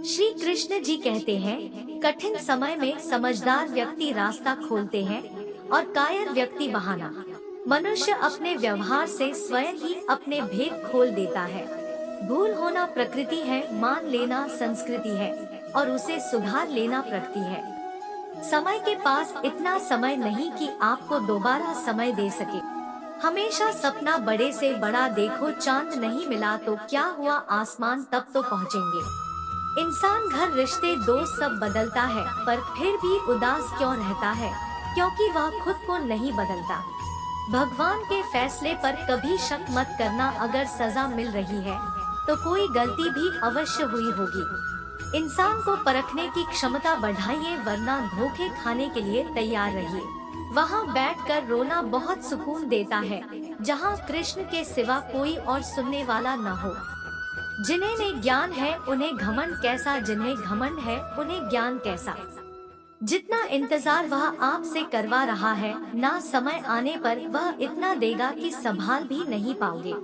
श्री कृष्ण जी कहते हैं, कठिन समय में समझदार व्यक्ति रास्ता खोलते हैं और कायर व्यक्ति बहाना। मनुष्य अपने व्यवहार से स्वयं ही अपने भेद खोल देता है। भूल होना प्रकृति है, मान लेना संस्कृति है और उसे सुधार लेना प्रकृति है। समय के पास इतना समय नहीं कि आपको दोबारा समय दे सके। हमेशा सपना बड़े से बड़ा देखो, चांद नहीं मिला तो क्या हुआ, आसमान तब तो पहुँचेंगे। इंसान, घर, रिश्ते, दोस्त सब बदलता है, पर फिर भी उदास क्यों रहता है? क्योंकि वह खुद को नहीं बदलता। भगवान के फैसले पर कभी शक मत करना। अगर सजा मिल रही है तो कोई गलती भी अवश्य हुई होगी। इंसान को परखने की क्षमता बढ़ाइए, वरना धोखे खाने के लिए तैयार रहिए। वहाँ बैठकर रोना बहुत सुकून देता है, जहाँ कृष्ण के सिवा कोई और सुनने वाला न हो। जिन्हें ज्ञान है उन्हें घमंड कैसा, जिन्हें घमंड है उन्हें ज्ञान कैसा। जितना इंतजार वह आपसे करवा रहा है, ना समय आने पर वह इतना देगा कि संभाल भी नहीं पाओगे।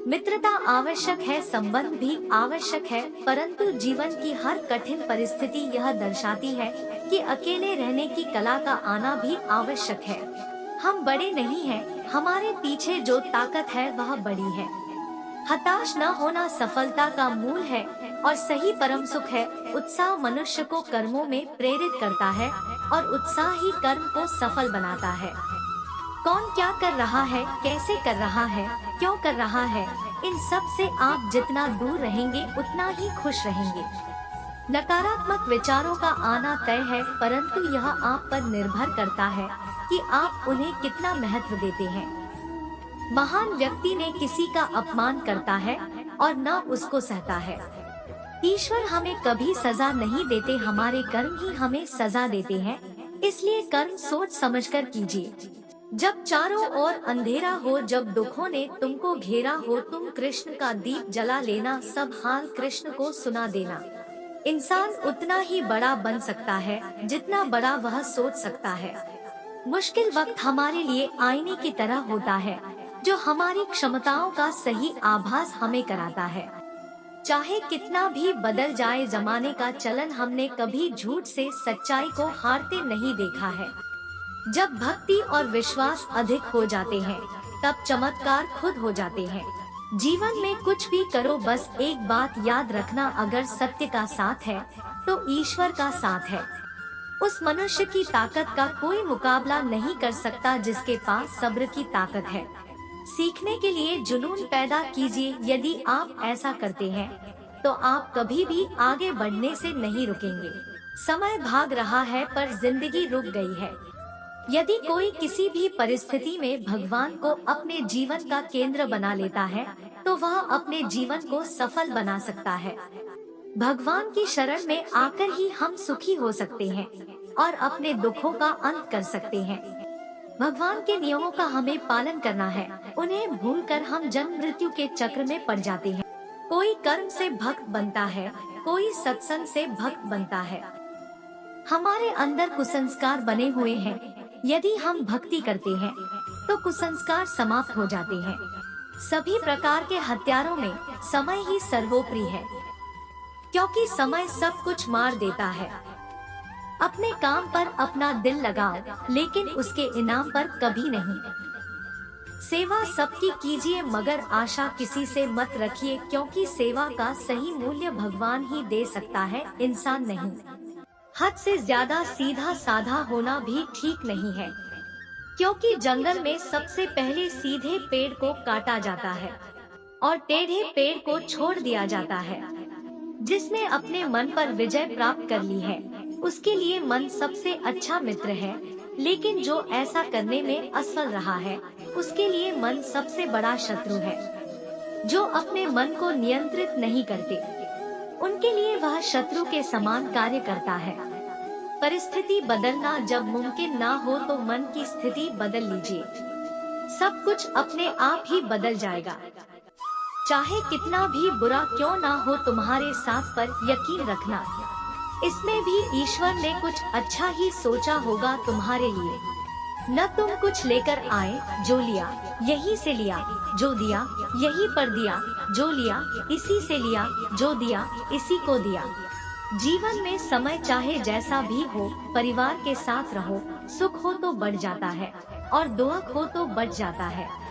मित्रता आवश्यक है, संबंध भी आवश्यक है, परंतु जीवन की हर कठिन परिस्थिति यह दर्शाती है कि अकेले रहने की कला का आना भी आवश्यक है। हम बड़े नहीं हैं, हमारे पीछे जो ताकत है वह बड़ी है। हताश न होना सफलता का मूल है और सही परम सुख है। उत्साह मनुष्य को कर्मों में प्रेरित करता है और उत्साह ही कर्म को सफल बनाता है। कौन क्या कर रहा है, कैसे कर रहा है, क्यों कर रहा है, इन सब से आप जितना दूर रहेंगे उतना ही खुश रहेंगे। नकारात्मक विचारों का आना तय है, परंतु यह आप पर निर्भर करता है कि आप उन्हें कितना महत्व देते हैं। महान व्यक्ति ने किसी का अपमान करता है और न उसको सहता है। ईश्वर हमें कभी सजा नहीं देते, हमारे कर्म ही हमें सजा देते हैं। इसलिए कर्म सोच समझकर कीजिए। जब चारों ओर अंधेरा हो, जब दुखों ने तुमको घेरा हो, तुम कृष्ण का दीप जला लेना, सब हाल कृष्ण को सुना देना। इंसान उतना ही बड़ा बन सकता है जितना बड़ा वह सोच सकता है। मुश्किल वक्त हमारे लिए आईने की तरह होता है, जो हमारी क्षमताओं का सही आभास हमें कराता है। चाहे कितना भी बदल जाए जमाने का चलन, हमने कभी झूठ से सच्चाई को हारते नहीं देखा है। जब भक्ति और विश्वास अधिक हो जाते हैं, तब चमत्कार खुद हो जाते हैं। जीवन में कुछ भी करो, बस एक बात याद रखना, अगर सत्य का साथ है तो ईश्वर का साथ है। उस मनुष्य की ताकत का कोई मुकाबला नहीं कर सकता जिसके पास सब्र की ताकत है। सीखने के लिए जुनून पैदा कीजिए। यदि आप ऐसा करते हैं तो आप कभी भी आगे बढ़ने से नहीं रुकेंगे। समय भाग रहा है पर जिंदगी रुक गई है। यदि कोई किसी भी परिस्थिति में भगवान को अपने जीवन का केंद्र बना लेता है तो वह अपने जीवन को सफल बना सकता है। भगवान की शरण में आकर ही हम सुखी हो सकते हैं और अपने दुखों का अंत कर सकते हैं। भगवान के नियमों का हमें पालन करना है, उन्हें भूलकर हम जन्म मृत्यु के चक्र में पड़ जाते हैं। कोई कर्म से भक्त बनता है, कोई सत्संग से भक्त बनता है। हमारे अंदर कुसंस्कार बने हुए हैं। यदि हम भक्ति करते हैं तो कुसंस्कार समाप्त हो जाते हैं। सभी प्रकार के हथियारों में समय ही सर्वोपरि है, क्योंकि समय सब कुछ मार देता है। अपने काम पर अपना दिल लगाओ, लेकिन उसके इनाम पर कभी नहीं। सेवा सबकी कीजिए, मगर आशा किसी से मत रखिए, क्योंकि सेवा का सही मूल्य भगवान ही दे सकता है, इंसान नहीं। हद से ज्यादा सीधा साधा होना भी ठीक नहीं है, क्योंकि जंगल में सबसे पहले सीधे पेड़ को काटा जाता है और टेढ़े पेड़ को छोड़ दिया जाता है। जिसने अपने मन पर विजय प्राप्त कर ली है, उसके लिए मन सबसे अच्छा मित्र है, लेकिन जो ऐसा करने में असफल रहा है, उसके लिए मन सबसे बड़ा शत्रु है। जो अपने मन को नियंत्रित नहीं करते, उनके लिए वह शत्रु के समान कार्य करता है। परिस्थिति बदलना जब मुमकिन ना हो तो मन की स्थिति बदल लीजिए। सब कुछ अपने आप ही बदल जाएगा। चाहे कितना भी बुरा क्यों ना हो, तुम्हारे साथ पर यकीन रखना, इसमें भी ईश्वर ने कुछ अच्छा ही सोचा होगा तुम्हारे लिए। न तुम कुछ लेकर आए, जो लिया यहीं से लिया, जो दिया यहीं पर दिया, जो लिया इसी से लिया, जो दिया इसी को दिया। जीवन में समय चाहे जैसा भी हो, परिवार के साथ रहो, सुख हो तो बढ़ जाता है और दुख हो तो बढ़ जाता है।